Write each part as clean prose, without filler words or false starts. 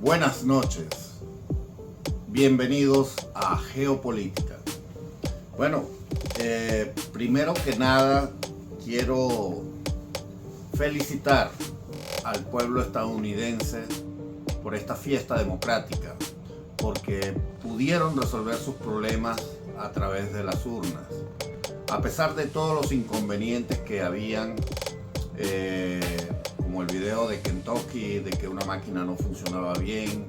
Buenas noches, bienvenidos a Geopolítica. Bueno, primero que nada quiero felicitar al pueblo estadounidense por esta fiesta democrática, porque pudieron resolver sus problemas a través de las urnas, a pesar de todos los inconvenientes que habían, como el video de Kentucky, de que una máquina no funcionaba bien,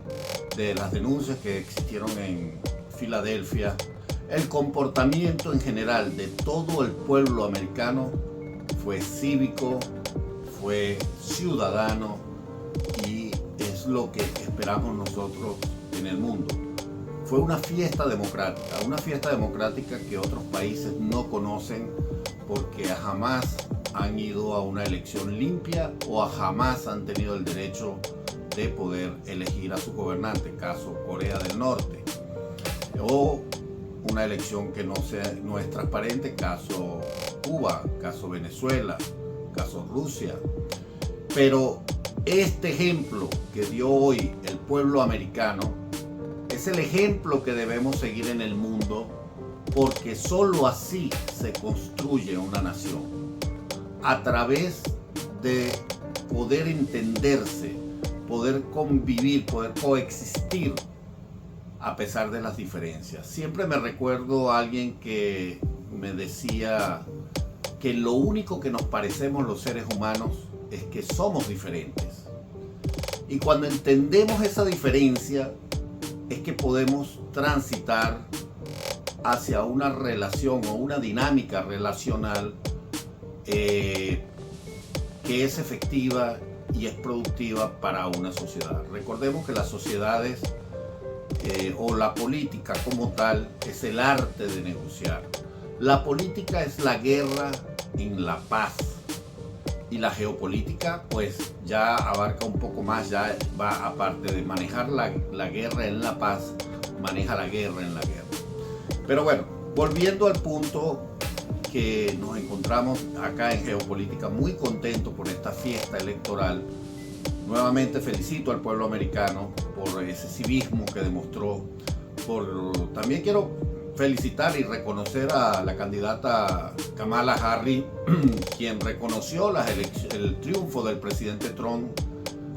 de las denuncias que existieron en Filadelfia. El comportamiento en general de todo el pueblo americano fue cívico, fue ciudadano y es lo que esperamos nosotros en el mundo. Fue una fiesta democrática que otros países no conocen porque jamás han ido a una elección limpia o jamás han tenido el derecho de poder elegir a su gobernante, caso Corea del Norte, o una elección que no es transparente, caso Cuba, caso Venezuela, caso Rusia. Pero este ejemplo que dio hoy el pueblo americano es el ejemplo que debemos seguir en el mundo, porque solo así se construye una nación, a través de poder entenderse, poder convivir, poder coexistir a pesar de las diferencias. Siempre me recuerdo a alguien que me decía que lo único que nos parecemos los seres humanos es que somos diferentes. Y cuando entendemos esa diferencia es que podemos transitar hacia una relación o una dinámica relacional que es efectiva y es productiva para una sociedad. Recordemos que las sociedades o la política como tal es el arte de negociar. La política es la guerra en la paz, y la geopolítica pues ya abarca un poco más, ya va, aparte de manejar la guerra en la paz, maneja la guerra en la guerra. Pero bueno, volviendo al punto que nos encontramos acá en Geopolítica, muy contento por esta fiesta electoral. Nuevamente felicito al pueblo americano por ese civismo que demostró. También quiero felicitar y reconocer a la candidata Kamala Harris, quien reconoció el triunfo del presidente Trump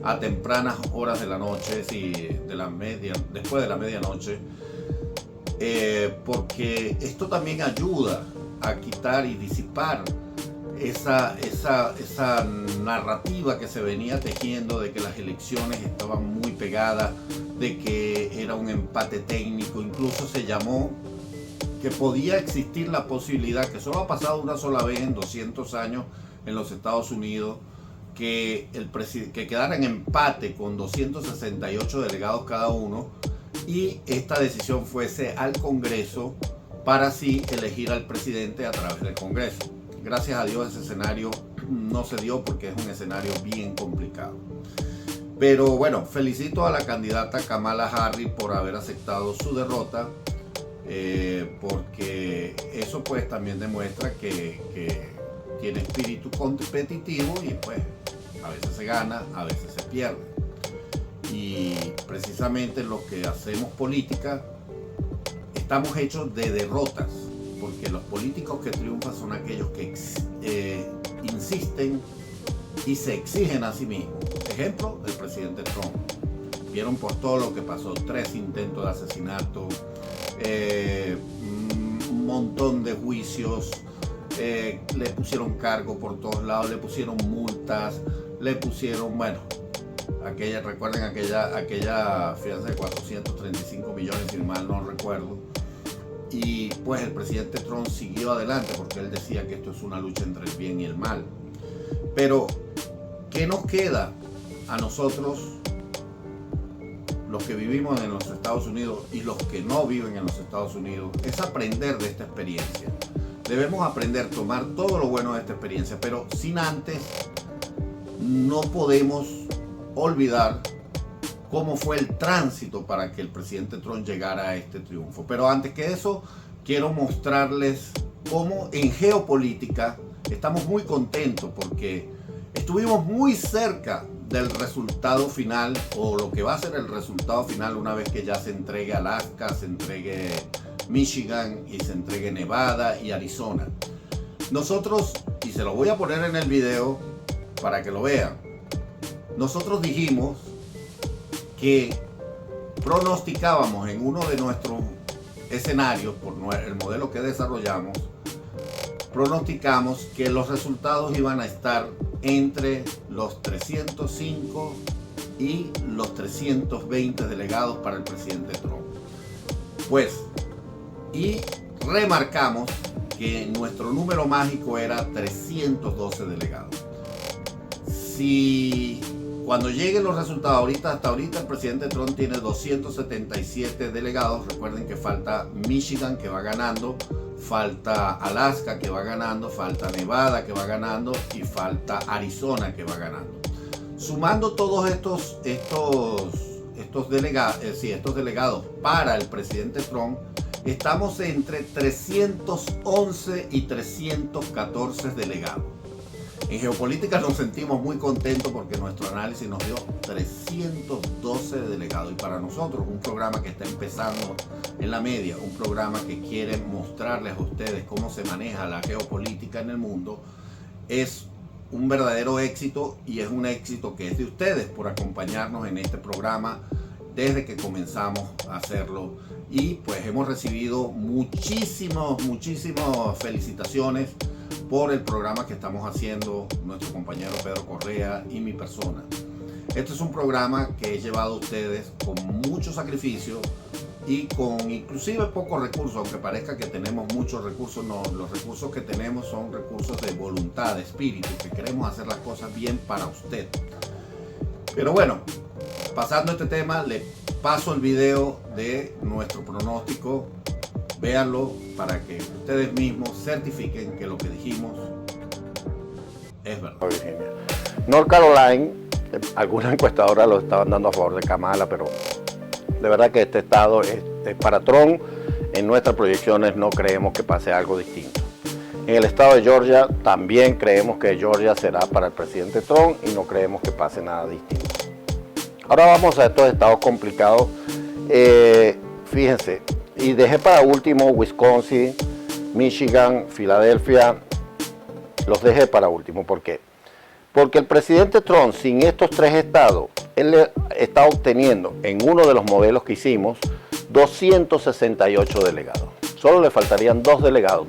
a tempranas horas de la noche, después de la medianoche, porque esto también ayuda a quitar y disipar esa narrativa que se venía tejiendo de que las elecciones estaban muy pegadas, de que era un empate técnico. Incluso se llamó que podía existir la posibilidad, que solo ha pasado una sola vez en 200 años en los Estados Unidos, que quedara en empate con 268 delegados cada uno, y esta decisión fuese al Congreso para así elegir al presidente a través del Congreso. Gracias a Dios ese escenario no se dio, porque es un escenario bien complicado. Pero bueno, felicito a la candidata Kamala Harris por haber aceptado su derrota, porque eso pues también demuestra que tiene espíritu competitivo y pues a veces se gana, a veces se pierde. Y precisamente los que hacemos política estamos hechos de derrotas, porque los políticos que triunfan son aquellos que insisten y se exigen a sí mismos. Ejemplo, el presidente Trump. Vieron por todo lo que pasó: 3 intentos de asesinato, un montón de juicios, le pusieron cargo por todos lados, le pusieron multas, le pusieron, bueno, recuerden aquella fianza de 435 millones, si mal no recuerdo. Y pues el presidente Trump siguió adelante, porque él decía que esto es una lucha entre el bien y el mal. Pero ¿qué nos queda a nosotros, los que vivimos en los Estados Unidos y los que no viven en los Estados Unidos? Es aprender de esta experiencia. Debemos aprender, tomar todo lo bueno de esta experiencia, pero sin antes, no podemos olvidar cómo fue el tránsito para que el presidente Trump llegara a este triunfo. Pero antes que eso, quiero mostrarles cómo en geopolítica estamos muy contentos, porque estuvimos muy cerca del resultado final, o lo que va a ser el resultado final una vez que ya se entregue Alaska, se entregue Michigan y se entregue Nevada y Arizona. Nosotros, y se lo voy a poner en el video para que lo vean, nosotros dijimos que pronosticábamos en uno de nuestros escenarios, por el modelo que desarrollamos, pronosticamos que los resultados iban a estar entre los 305 y los 320 delegados para el presidente Trump. Pues, y remarcamos que nuestro número mágico era 312 delegados. Si cuando lleguen los resultados, hasta ahorita el presidente Trump tiene 277 delegados. Recuerden que falta Michigan, que va ganando, falta Alaska, que va ganando, falta Nevada, que va ganando, y falta Arizona, que va ganando. Sumando todos estos delegados para el presidente Trump, estamos entre 311 y 314 delegados. En geopolítica nos sentimos muy contentos porque nuestro análisis nos dio 312 delegados, y para nosotros, un programa que está empezando en la media, un programa que quiere mostrarles a ustedes cómo se maneja la geopolítica en el mundo, es un verdadero éxito, y es un éxito que es de ustedes por acompañarnos en este programa desde que comenzamos a hacerlo. Y pues hemos recibido muchísimas felicitaciones por el programa que estamos haciendo, nuestro compañero Pedro Correa y mi persona. Este es un programa que he llevado a ustedes con mucho sacrificio y con inclusive pocos recursos, aunque parezca que tenemos muchos recursos. No, los recursos que tenemos son recursos de voluntad, de espíritu, que queremos hacer las cosas bien para usted. Pero bueno, pasando este tema, le paso el video de nuestro pronóstico. Véanlo para que ustedes mismos certifiquen que lo que dijimos es verdad. Virginia. North Carolina, algunas encuestadoras lo estaban dando a favor de Kamala, pero de verdad que este estado es para Trump. En nuestras proyecciones no creemos que pase algo distinto. En el estado de Georgia también creemos que Georgia será para el presidente Trump y no creemos que pase nada distinto. Ahora vamos a estos estados complicados. Fíjense, y dejé para último Wisconsin, Michigan, Filadelfia. Los dejé para último. ¿Por qué? Porque el presidente Trump, sin estos tres estados, él está obteniendo en uno de los modelos que hicimos 268 delegados. Solo le faltarían dos delegados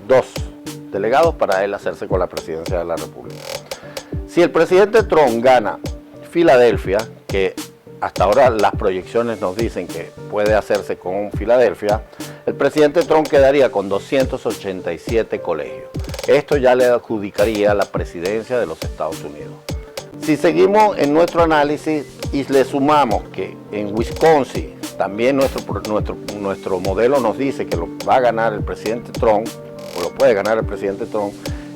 para él hacerse con la presidencia de la República. Si el presidente Trump gana Filadelfia, que hasta ahora las proyecciones nos dicen que puede hacerse con Filadelfia, el presidente Trump quedaría con 287 colegios. Esto ya le adjudicaría la presidencia de los Estados Unidos. Si seguimos en nuestro análisis y le sumamos que en Wisconsin también nuestro modelo nos dice que lo va a ganar el presidente Trump, o lo puede ganar el presidente Trump,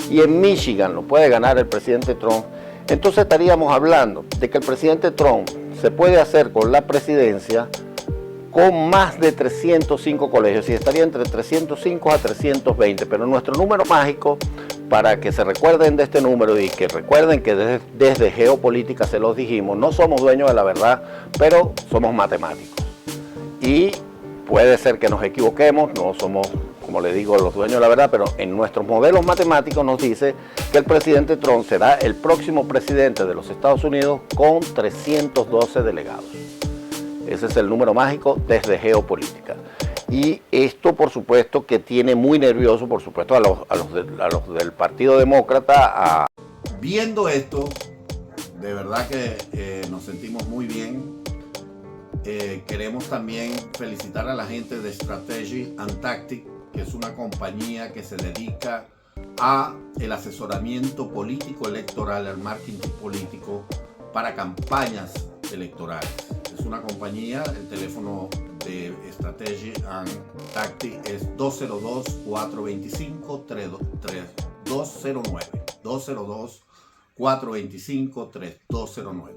y en Michigan lo puede ganar el presidente Trump, entonces estaríamos hablando de que el presidente Trump se puede hacer con la presidencia con más de 305 colegios, y estaría entre 305 a 320, pero nuestro número mágico, para que se recuerden de este número y que recuerden que desde geopolítica se los dijimos, no somos dueños de la verdad, pero somos matemáticos. Y puede ser que nos equivoquemos, no somos, como les digo, los dueños de la verdad, pero en nuestros modelos matemáticos nos dice que el presidente Trump será el próximo presidente de los Estados Unidos con 312 delegados. Ese es el número mágico desde geopolítica. Y esto, por supuesto, que tiene muy nervioso, por supuesto, a los del Partido Demócrata. Viendo esto, de verdad que nos sentimos muy bien. Queremos también felicitar a la gente de Strategy and Tactics, que es una compañía que se dedica a el asesoramiento político electoral, al marketing político para campañas electorales. Es una compañía, el teléfono de Strategy and Tactics es 202-425-3209. 202-425-3209.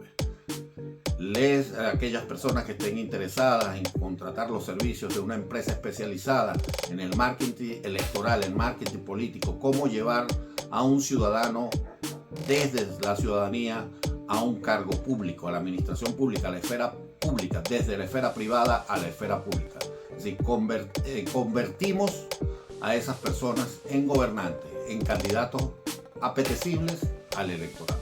Aquellas personas que estén interesadas en contratar los servicios de una empresa especializada en el marketing electoral, el marketing político, cómo llevar a un ciudadano desde la ciudadanía a un cargo público, a la administración pública, a la esfera pública, desde la esfera privada a la esfera pública. Es decir, convertimos a esas personas en gobernantes, en candidatos apetecibles al electorado.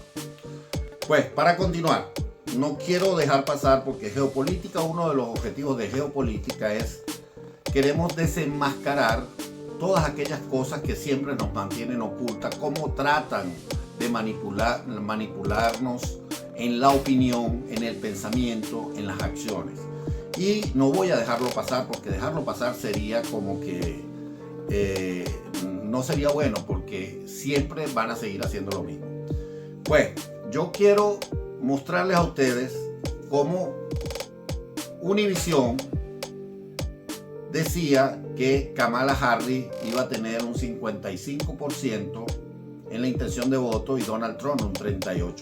Pues, para continuar, no quiero dejar pasar, porque geopolítica, uno de los objetivos de geopolítica es, queremos desenmascarar todas aquellas cosas que siempre nos mantienen ocultas, cómo tratan de manipularnos en la opinión, en el pensamiento, en las acciones. Y no voy a dejarlo pasar, porque dejarlo pasar sería como que no sería bueno, porque siempre van a seguir haciendo lo mismo. Pues yo quiero mostrarles a ustedes cómo Univision decía que Kamala Harris iba a tener un 55% en la intención de voto y Donald Trump un 38%.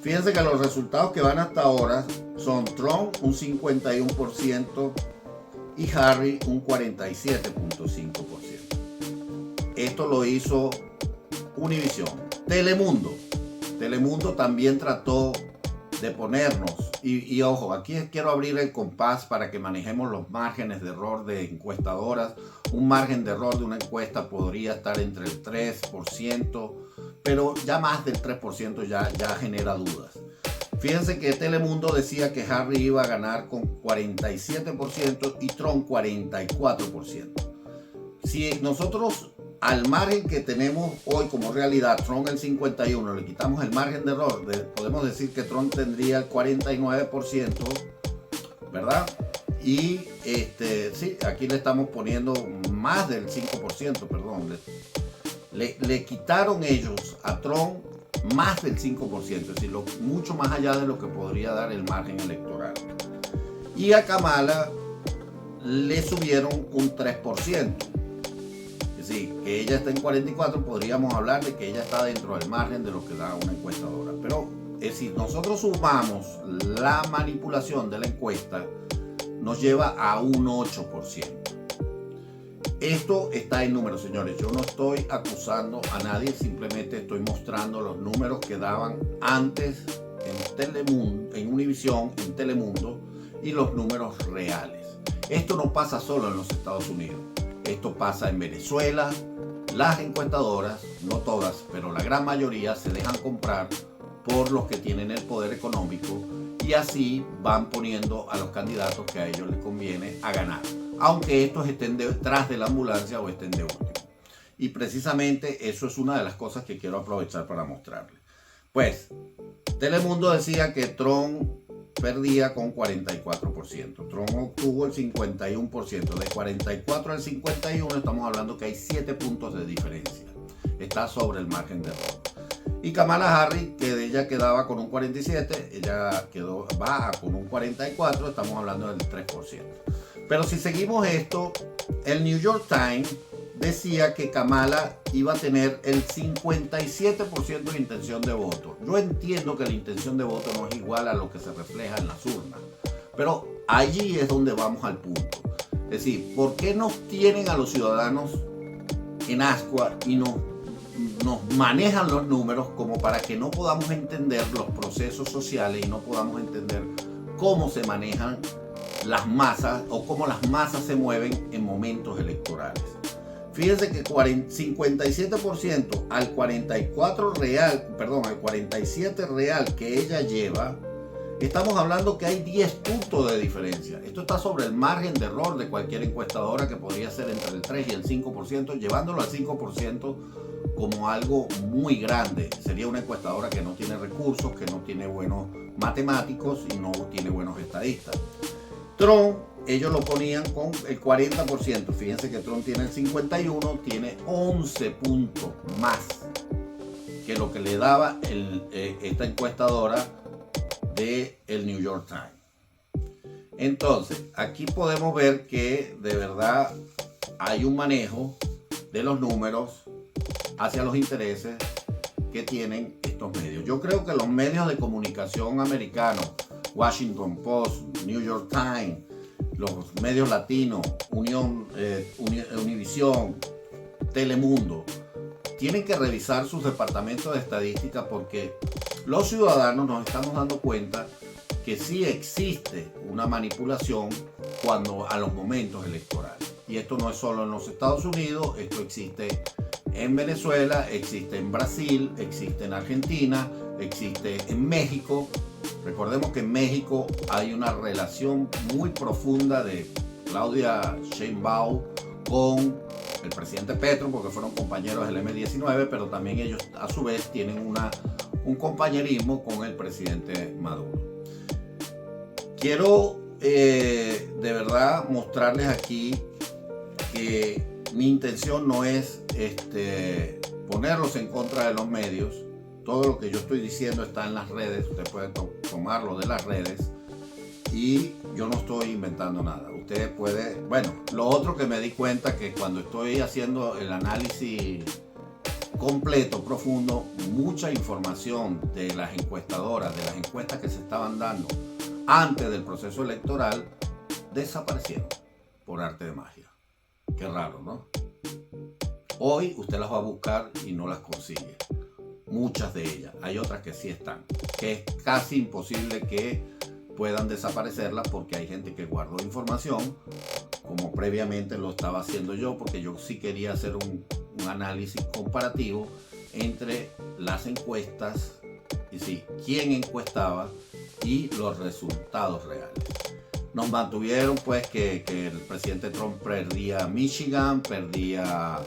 Fíjense que los resultados que van hasta ahora son Trump un 51% y Harris un 47.5%. Esto lo hizo Univision. Telemundo también trató de ponernos, y ojo, aquí quiero abrir el compás para que manejemos los márgenes de error de encuestadoras. Un margen de error de una encuesta podría estar entre el 3%, pero ya más del 3% ya genera dudas. Fíjense que Telemundo decía que Harris iba a ganar con 47% y Trump 44%. Si nosotros al margen que tenemos hoy como realidad, Trump el 51%, le quitamos el margen de error, podemos decir que Trump tendría el 49%, ¿verdad? Y sí, aquí le estamos poniendo más del 5%, perdón. Le quitaron ellos a Trump más del 5%, es decir, mucho más allá de lo que podría dar el margen electoral. Y a Kamala le subieron un 3%. Sí, que ella está en 44, podríamos hablar de que ella está dentro del margen de lo que da una encuestadora. Pero si nosotros sumamos la manipulación de la encuesta, nos lleva a un 8%. Esto está en números, señores. Yo no estoy acusando a nadie, simplemente estoy mostrando los números que daban antes en Telemundo, en Univision, en Telemundo, y los números reales. Esto no pasa solo en los Estados Unidos. Esto pasa en Venezuela. Las encuestadoras, no todas, pero la gran mayoría, se dejan comprar por los que tienen el poder económico y así van poniendo a los candidatos que a ellos les conviene a ganar, aunque estos estén detrás de la ambulancia o estén de último. Y precisamente eso es una de las cosas que quiero aprovechar para mostrarles. Pues Telemundo decía que Trump perdía con 44%. Trump obtuvo el 51%. De 44 al 51 estamos hablando que hay 7 puntos de diferencia. Está sobre el margen de error. Y Kamala Harris, que de ella quedaba con un 47, ella quedó baja con un 44, estamos hablando del 3%. Pero si seguimos esto, el New York Times decía que Kamala iba a tener el 57% de intención de voto. Yo entiendo que la intención de voto no es igual a lo que se refleja en las urnas, pero allí es donde vamos al punto. Es decir, ¿por qué nos tienen a los ciudadanos en ascua y nos manejan los números como para que no podamos entender los procesos sociales y no podamos entender cómo se manejan las masas o cómo las masas se mueven en momentos electorales? Fíjense que 57% al 44 real, perdón, al 47 real que ella lleva, estamos hablando que hay 10 puntos de diferencia. Esto está sobre el margen de error de cualquier encuestadora, que podría ser entre el 3 y el 5%, llevándolo al 5% como algo muy grande. Sería una encuestadora que no tiene recursos, que no tiene buenos matemáticos y no tiene buenos estadistas. Trump, ellos lo ponían con el 40%. Fíjense que Trump tiene el 51%, tiene 11 puntos más que lo que le daba esta encuestadora de el New York Times. Entonces, aquí podemos ver que de verdad hay un manejo de los números hacia los intereses que tienen estos medios. Yo creo que los medios de comunicación americanos, Washington Post, New York Times, los medios latinos, Univision, Telemundo, tienen que revisar sus departamentos de estadística, porque los ciudadanos nos estamos dando cuenta que sí existe una manipulación cuando a los momentos electorales. Y esto no es solo en los Estados Unidos, esto existe en Venezuela, existe en Brasil, existe en Argentina, existe en México. Recordemos que en México hay una relación muy profunda de Claudia Sheinbaum con el presidente Petro, porque fueron compañeros del M-19, pero también ellos a su vez tienen un compañerismo con el presidente Maduro. Quiero de verdad mostrarles aquí que mi intención no es ponerlos en contra de los medios. Todo lo que yo estoy diciendo está en las redes, usted puede tomarlo de las redes y yo no estoy inventando nada. Usted puede, bueno, lo otro que me di cuenta que cuando estoy haciendo el análisis completo, profundo, mucha información de las encuestadoras, de las encuestas que se estaban dando antes del proceso electoral, desaparecieron por arte de magia. Qué raro, ¿no? Hoy usted las va a buscar y no las consigue. Muchas de ellas. Hay otras que sí están. Que es casi imposible que puedan desaparecerlas porque hay gente que guardó información, como previamente lo estaba haciendo yo, porque yo sí quería hacer un análisis comparativo entre las encuestas, y sí, quién encuestaba y los resultados reales. Nos mantuvieron pues que el presidente Trump perdía Michigan, perdía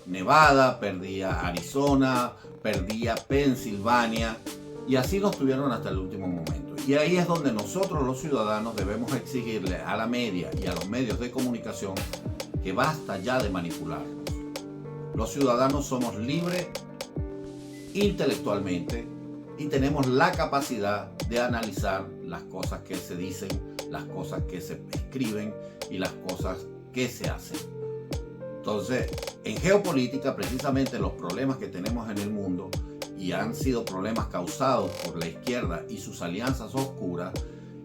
Nevada, perdía Arizona, perdía Pensilvania, y así nos tuvieron hasta el último momento. Y ahí es donde nosotros los ciudadanos debemos exigirle a la media y a los medios de comunicación que basta ya de manipular. Los ciudadanos somos libres intelectualmente y tenemos la capacidad de analizar las cosas que se dicen, las cosas que se escriben y las cosas que se hacen. Entonces, en geopolítica, precisamente los problemas que tenemos en el mundo, y han sido problemas causados por la izquierda y sus alianzas oscuras,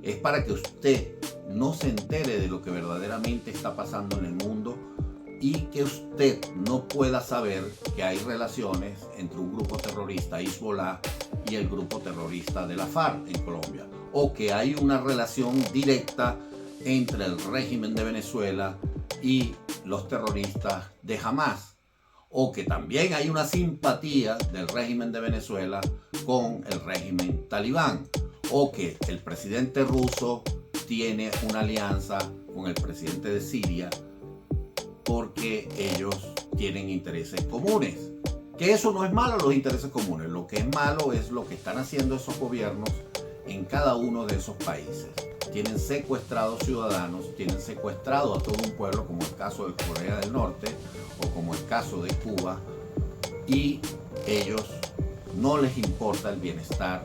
es para que usted no se entere de lo que verdaderamente está pasando en el mundo y que usted no pueda saber que hay relaciones entre un grupo terrorista Hezbollah y el grupo terrorista de la FARC en Colombia, o que hay una relación directa entre el régimen de Venezuela y los terroristas de Hamas, o que también hay una simpatía del régimen de Venezuela con el régimen talibán, o que el presidente ruso tiene una alianza con el presidente de Siria porque ellos tienen intereses comunes. Que eso no es malo, los intereses comunes. Lo que es malo es lo que están haciendo esos gobiernos en cada uno de esos países. Tienen secuestrados ciudadanos, tienen secuestrado a todo un pueblo, como el caso de Corea del Norte o como el caso de Cuba, y ellos no les importa el bienestar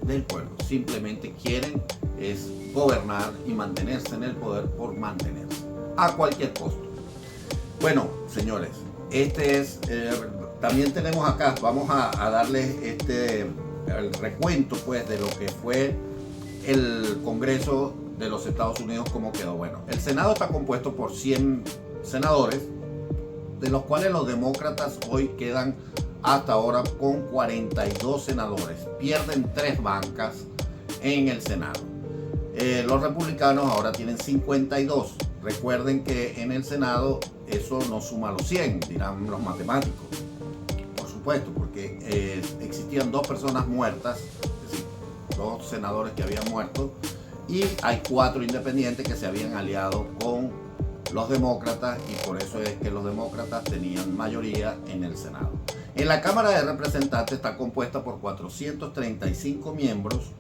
del pueblo. Simplemente quieren es gobernar y mantenerse en el poder por mantenerse, a cualquier costo. Bueno, señores, también tenemos acá, vamos a darles el recuento pues de lo que fue el Congreso de los Estados Unidos, cómo quedó. Bueno, el Senado está compuesto por 100 senadores, de los cuales los demócratas hoy quedan hasta ahora con 42 senadores. Pierden 3 bancas en el Senado. Los republicanos ahora tienen 52. Recuerden que en el Senado eso no suma los 100, dirán los matemáticos. Por supuesto, porque existían 2 personas muertas, es decir, 2 senadores que habían muerto, y hay 4 independientes que se habían aliado con los demócratas, y por eso es que los demócratas tenían mayoría en el Senado. En la Cámara de Representantes está compuesta por 435 miembros,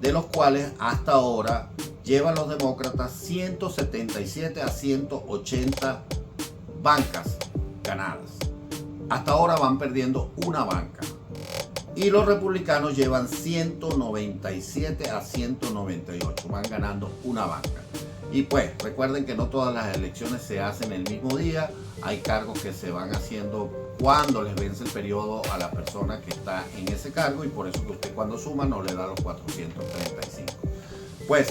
de los cuales hasta ahora llevan los demócratas 177 a 180 bancas ganadas. Hasta ahora van perdiendo una banca. Y los republicanos llevan 197 a 198, van ganando una banca. Y pues recuerden que no todas las elecciones se hacen el mismo día, hay cargos que se van haciendo cuando les vence el periodo a la persona que está en ese cargo, y por eso que usted cuando suma no le da los 435. Pues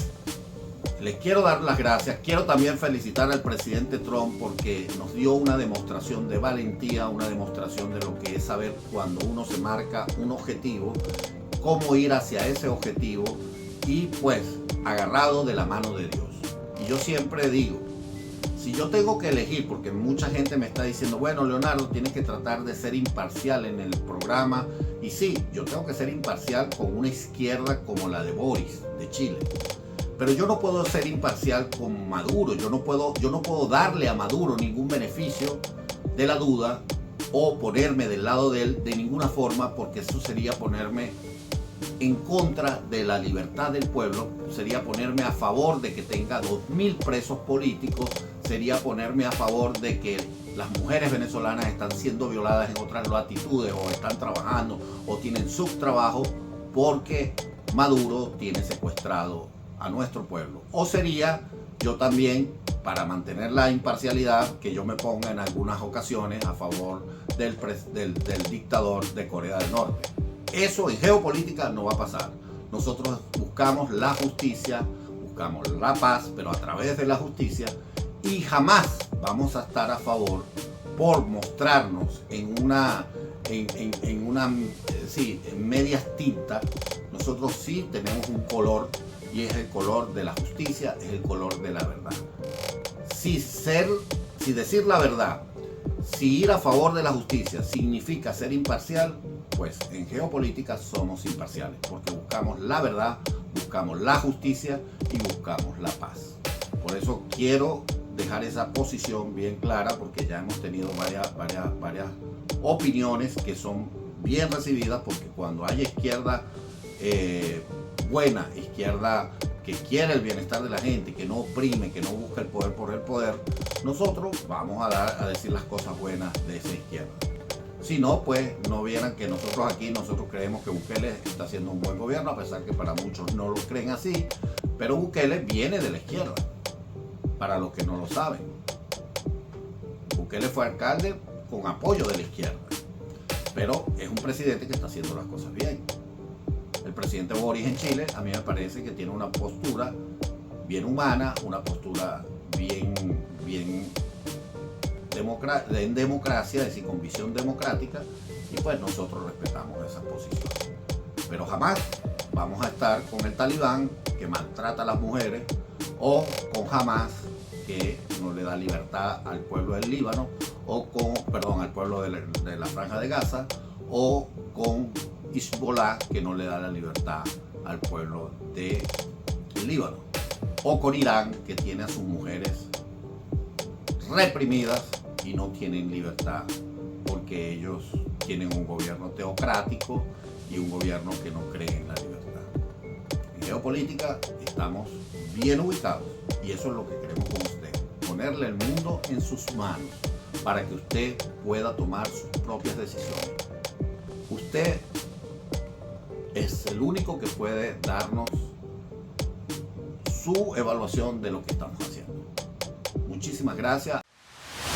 les quiero dar las gracias. Quiero también felicitar al presidente Trump porque nos dio una demostración de valentía, una demostración de lo que es saber cuando uno se marca un objetivo, cómo ir hacia ese objetivo y pues agarrado de la mano de Dios. Y yo siempre digo, si yo tengo que elegir, porque mucha gente me está diciendo, bueno, Leonardo, tienes que tratar de ser imparcial en el programa. Y sí, yo tengo que ser imparcial con una izquierda como la de Boris, de Chile. Pero yo no puedo ser imparcial con Maduro. Yo no puedo darle a Maduro ningún beneficio de la duda o ponerme del lado de él de ninguna forma, porque eso sería ponerme en contra de la libertad del pueblo, sería ponerme a favor de que tenga 2.000 presos políticos, sería ponerme a favor de que las mujeres venezolanas están siendo violadas en otras latitudes o están trabajando o tienen subtrabajo porque Maduro tiene secuestrado a nuestro pueblo. O sería yo también, para mantener la imparcialidad, que yo me ponga en algunas ocasiones a favor del dictador de Corea del Norte. Eso en geopolítica no va a pasar. Nosotros buscamos la justicia, buscamos la paz, pero a través de la justicia, y jamás vamos a estar a favor por mostrarnos en medias tintas. Nosotros sí tenemos un color y es el color de la justicia, es el color de la verdad. Si decir la verdad, si ir a favor de la justicia significa ser imparcial, pues en geopolítica somos imparciales, porque buscamos la verdad, buscamos la justicia y buscamos la paz. Por eso quiero dejar esa posición bien clara, porque ya hemos tenido varias opiniones que son bien recibidas, porque cuando hay izquierda buena, izquierda que quiere el bienestar de la gente, que no oprime, que no busca el poder por el poder, nosotros vamos a decir las cosas buenas de esa izquierda. Si no, pues no vieran que nosotros creemos que Bukele está haciendo un buen gobierno, a pesar que para muchos no lo creen así, pero Bukele viene de la izquierda, para los que no lo saben. Bukele fue alcalde con apoyo de la izquierda, pero es un presidente que está haciendo las cosas bien. El presidente Boris en Chile, a mí me parece que tiene una postura bien humana, una postura bien en democracia, es decir, con visión democrática, y pues nosotros respetamos esa posición. Pero jamás vamos a estar con el talibán que maltrata a las mujeres, o con Hamas que no le da libertad al pueblo del Líbano, o al pueblo de la Franja de Gaza, o con Hezbollah que no le da la libertad al pueblo del Líbano, o con Irán que tiene a sus mujeres reprimidas y no tienen libertad porque ellos tienen un gobierno teocrático y un gobierno que no cree en la libertad. En geopolítica estamos bien ubicados y eso es lo que queremos con usted, ponerle el mundo en sus manos para que usted pueda tomar sus propias decisiones. Usted es el único que puede darnos su evaluación de lo que estamos haciendo. Muchísimas gracias.